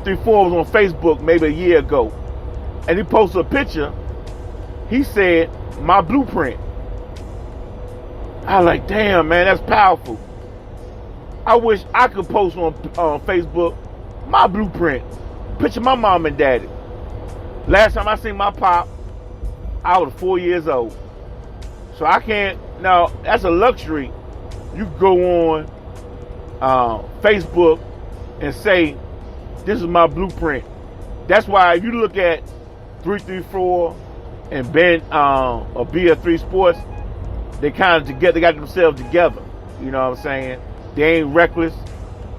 334 was on Facebook maybe a year ago, and he posted a picture. He said, "My blueprint." I was like, damn, man, that's powerful. I wish I could post on Facebook my blueprint. Picture my mom and daddy. Last time I seen my pop, I was 4 years old. So I can't, now that's a luxury. You can go on Facebook and say, this is my blueprint. That's why if you look at 334 and Ben or BF3 Sports, they kind of together, they got themselves together. You know what I'm saying? They ain't reckless.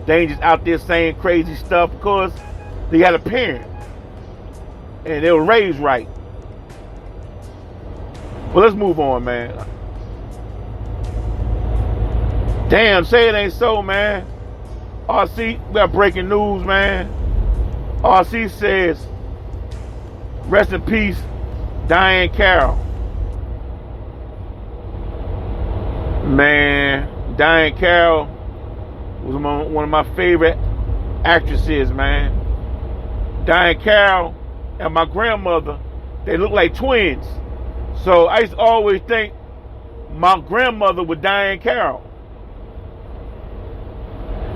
They ain't just out there saying crazy stuff because they got a parent and they were raised right. Well, let's move on, man. Damn, say it ain't so, man. RC, we got breaking news, man. RC says, rest in peace, Diane Carroll. Man, Diane Carroll was one of my favorite actresses, man. Diane Carroll and my grandmother, they look like twins. So I used to always think my grandmother was Diane Carroll.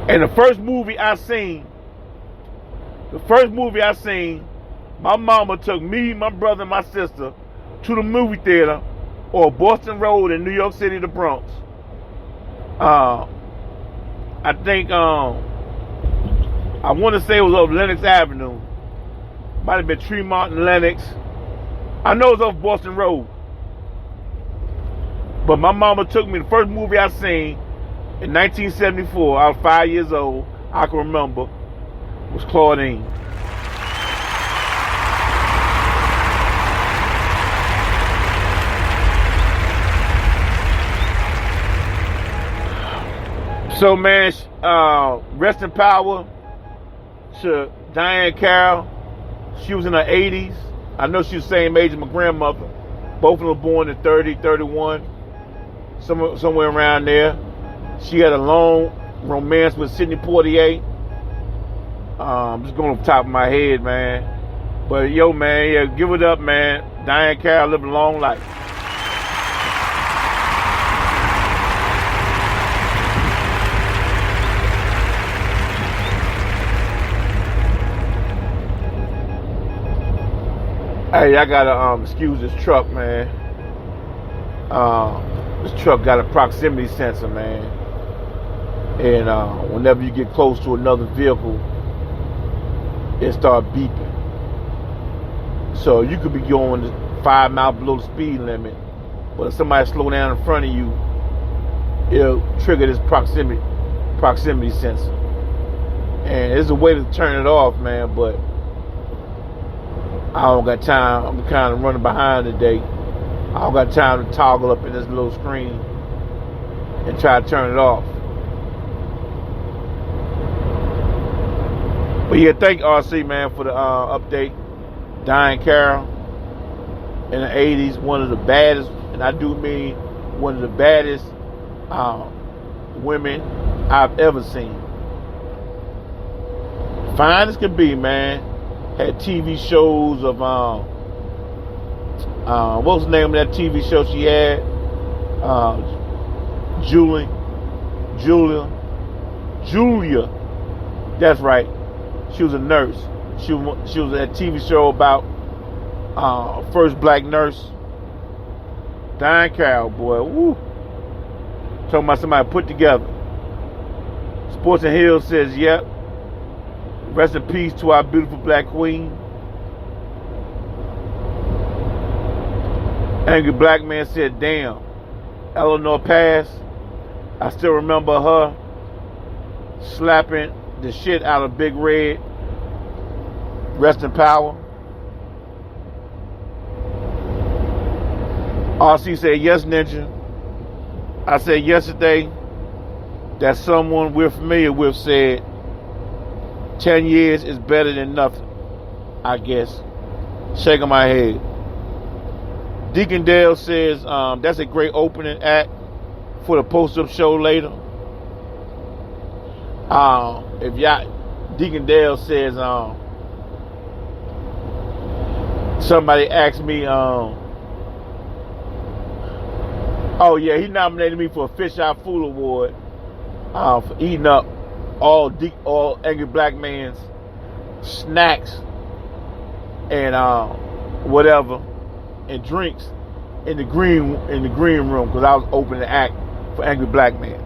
And the first movie I seen, my mama took me, my brother, and my sister to the movie theater on Boston Road in New York City, the Bronx. I think I want to say it was off Lenox Avenue. Might have been Tremont and Lenox. I know it was off Boston Road. But my mama took me, the first movie I seen in 1974, I was 5 years old, I can remember, was Claudine. So, man, rest in power to Diane Carroll. She was in her 80s. I know she was the same age as my grandmother. Both of them were born in 30, 31, somewhere around there. She had a long romance with Sidney Poitier. I'm just going off the top of my head, man. But, yo, man, yeah, give it up, man. Diane Carroll lived a long life. Hey, I gotta excuse this truck, man. This truck got a proximity sensor, man. And whenever you get close to another vehicle, it starts beeping. So you could be going 5 miles below the speed limit, but if somebody slow down in front of you, it'll trigger this proximity sensor. And there's a way to turn it off, man, but I don't got time. I'm kind of running behind today. I don't got time to toggle up in this little screen and try to turn it off. But yeah, thank RC, man, for the update. Diane Carroll in the 80s, one of the baddest, and I do mean one of the baddest women I've ever seen. Fine as can be, man. Had TV shows of what was the name of that TV show she had? Julia. That's right. She was a nurse. She was at a TV show about first black nurse. Diane Carroll, boy, woo. Talking about somebody put together. Sports and Hill says, yep. Rest in peace to our beautiful black queen. Angry Black Man said, damn, Eleanor passed. I still remember her slapping the shit out of Big Red. Rest in power. RC said, yes, Ninja. I said yesterday that someone we're familiar with said 10 years is better than nothing, I guess. Shaking my head. Deacon Dale says that's a great opening act for the post-up show later. If y'all, Deacon Dale says, somebody asked me, oh yeah, he nominated me for a Fish Eye Fool Award for eating up all angry black man's snacks and whatever and drinks in the green room because I was opening the act for Angry Black Man.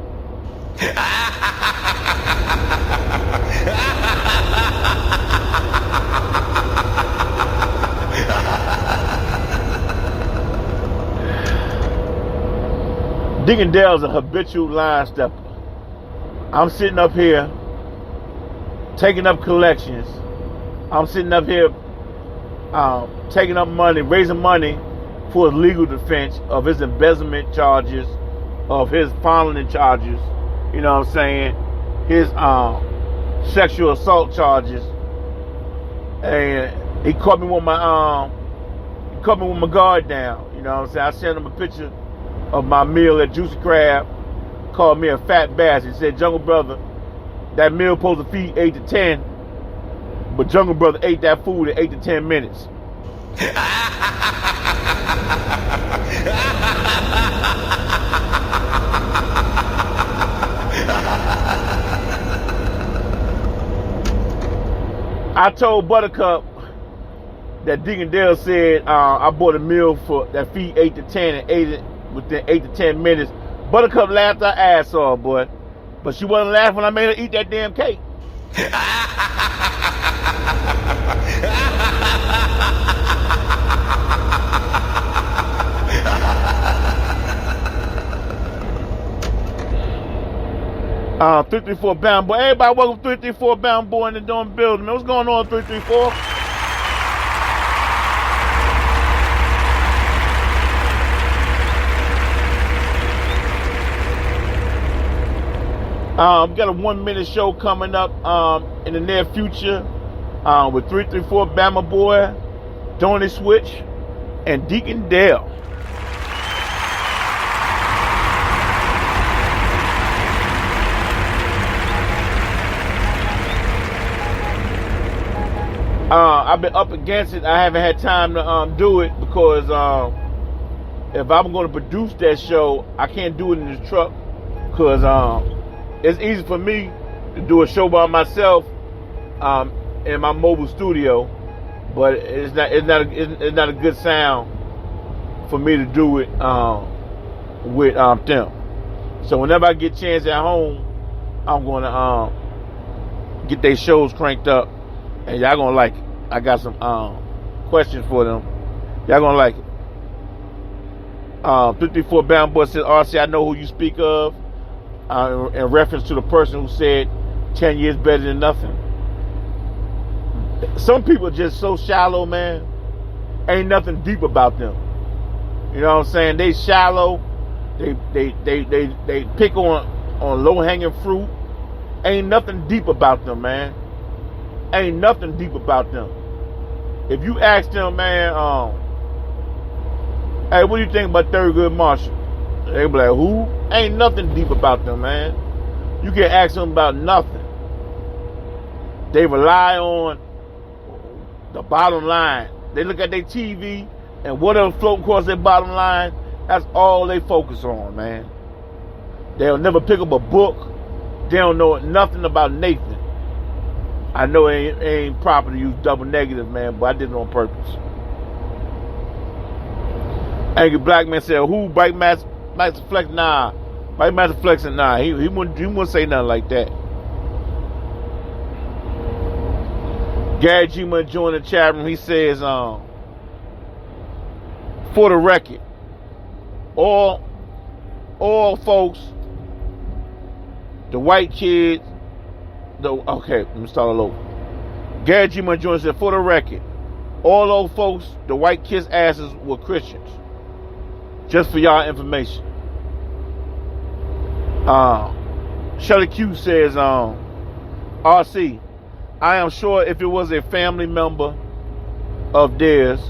Deacon Dale's a habitual line stepper. I'm sitting up here taking up collections. I'm sitting up here taking up money, raising money for his legal defense of his embezzlement charges, of his fondling charges, you know what I'm saying, his sexual assault charges. And he caught me with my guard down, you know what I'm saying. I sent him a picture of my meal at Juicy Crab, called me a fat bastard. He said, Jungle Brother, that meal supposed to feed 8 to 10, but Jungle Brother ate that food in 8 to 10 minutes. I told Buttercup that Deacon Dale said I bought a meal that feed 8 to 10 and ate it within 8 to 10 minutes. Buttercup laughed her ass off, boy. But she wasn't laughing when I made her eat that damn cake. 334 Bound Boy. Everybody welcome 334 Bound Boy in the dorm building. Man, what's going on, 334? Got a 1 minute show coming up in the near future with 334 Bama Boy, Donny Switch, and Deacon Dale. I've been up against it. I haven't had time to do it because if I'm going to produce that show, I can't do it in this truck because it's easy for me to do a show by myself in my mobile studio, but it's not a good sound for me to do it with them. So whenever I get a chance at home, I'm going to get their shows cranked up, and y'all gonna like it. I got some questions for them. Y'all gonna like it. 54 Bound Boy says, RC, I know who you speak of. In reference to the person who said 10 years better than nothing. Some people are just so shallow, man. Ain't nothing deep about them. You know what I'm saying? They shallow. They pick on low-hanging fruit. Ain't nothing deep about them, man. Ain't nothing deep about them. If you ask them, man, hey, what do you think about Thurgood Marshall? They be like, who? Ain't nothing deep about them, man. You can ask them about nothing. They rely on the bottom line. They look at their TV and whatever floating across their bottom line, that's all they focus on, man. They'll never pick up a book. They don't know nothing about Nathan. I know it ain't proper to use double negative, man, but I did it on purpose. Angry Black Man said, who? Bike Master Flex? Nah. Bike Master Flex and nah. He wouldn't say nothing like that. Gary G. joined the chat room. He says, for the record, all folks, the white kids, okay, let me start all over. Gary G. Jones said, for the record, all those folks, the white kids' asses were Christians. Just for y'all information. Shelly Q says, RC, I am sure if it was a family member of theirs,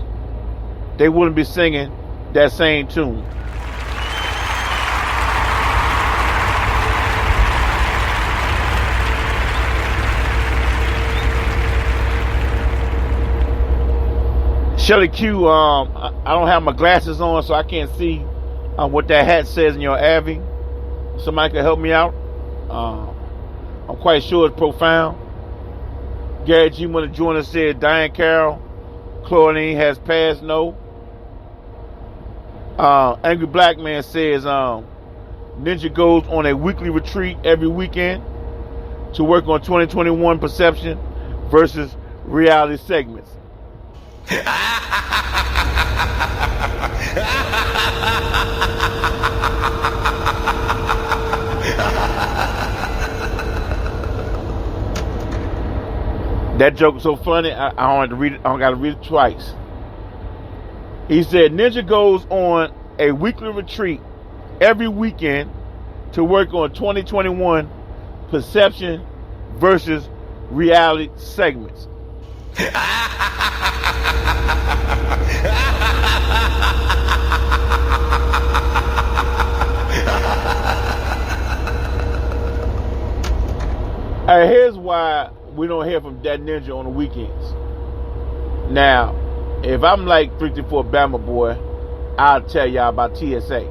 they wouldn't be singing that same tune. Shelly Q, I don't have my glasses on, so I can't see what that hat says in your Avi. Somebody can help me out. I'm quite sure it's profound. Gary G. want to join us, said Diane Carroll, Chlorine has passed, no. Angry Black Man says Ninja goes on a weekly retreat every weekend to work on 2021 perception versus reality segments. That joke is so funny, I don't have to read it. I don't got to read it twice. He said Ninja goes on a weekly retreat every weekend to work on 2021 perception versus reality segments. Here's why we don't hear from that Ninja on the weekends. Now, if I'm like 334 Bama Boy, I'll tell y'all about TSA.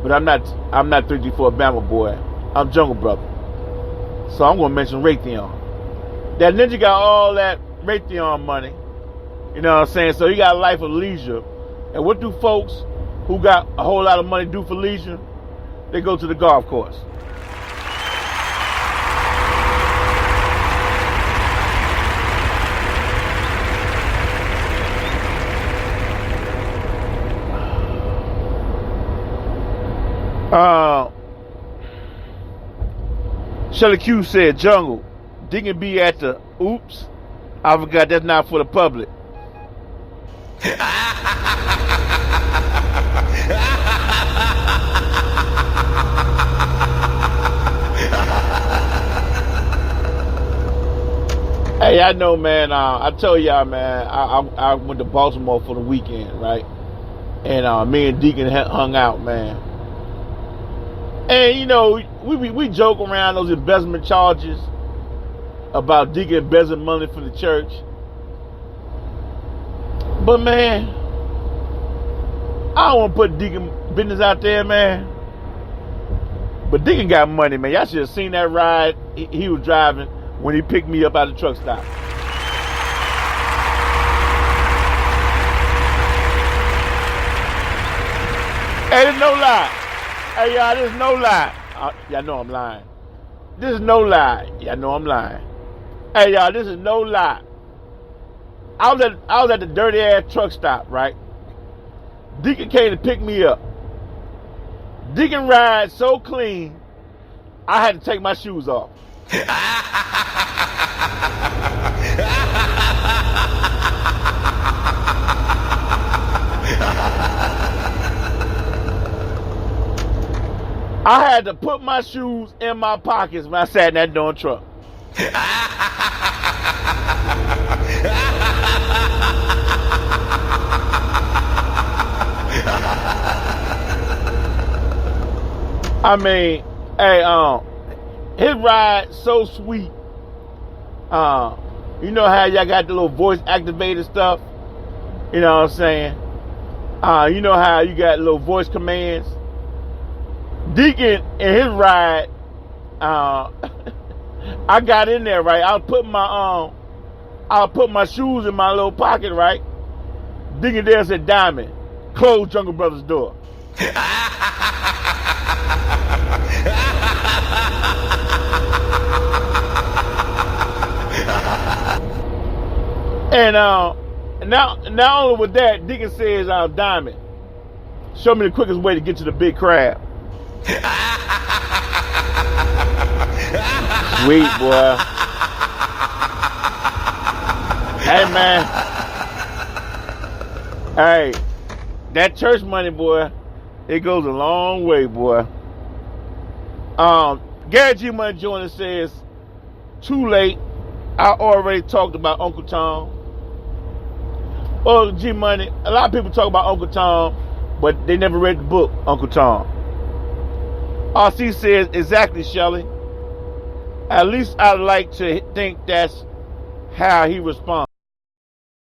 But I'm not 334 Bama Boy. I'm Jungle Brother. So I'm gonna mention Raytheon. That Ninja got all that Raytheon money. You know what I'm saying? So he got a life of leisure. And what do folks who got a whole lot of money do for leisure? They go to the golf course. Shelly Q said, Jungle, Diggin' be at the oops. I forgot that's not for the public. Hey, I know, man. I told y'all, man, I went to Baltimore for the weekend, right? And me and Deacon hung out, man. And you know, we joke around those investment charges about Deacon embezzling money for the church. But man, I don't want to put Deacon business out there, man. But Deacon got money, man. Y'all should have seen that ride he was driving when he picked me up out of the truck stop. Hey, there's no lie. Hey, y'all, this is no lie. Y'all know I'm lying. This is no lie. Y'all know I'm lying. Hey, y'all, this is no lie. I was at the dirty ass truck stop, right? Deacon came to pick me up. Deacon ride so clean, I had to take my shoes off. I had to put my shoes in my pockets when I sat in that darn truck. I mean, hey, his ride so sweet. You know how y'all got the little voice activated stuff? You know what I'm saying? You know how you got little voice commands? Deacon in his ride, I got in there, right? I'll put my shoes in my little pocket, right? Deacon there said, Diamond, close Jungle Brothers' door. And not only with that, Deacon says, Diamond, show me the quickest way to get to the big crab. Sweet, boy. Hey, man. Hey, that church money, boy, it goes a long way, boy. Gary G. Money Joiner says, too late. I already talked about Uncle Tom. Oh, G Money, a lot of people talk about Uncle Tom, but they never read the book, Uncle Tom. RC says, exactly, Shelly. At least I like to think that's how he responds.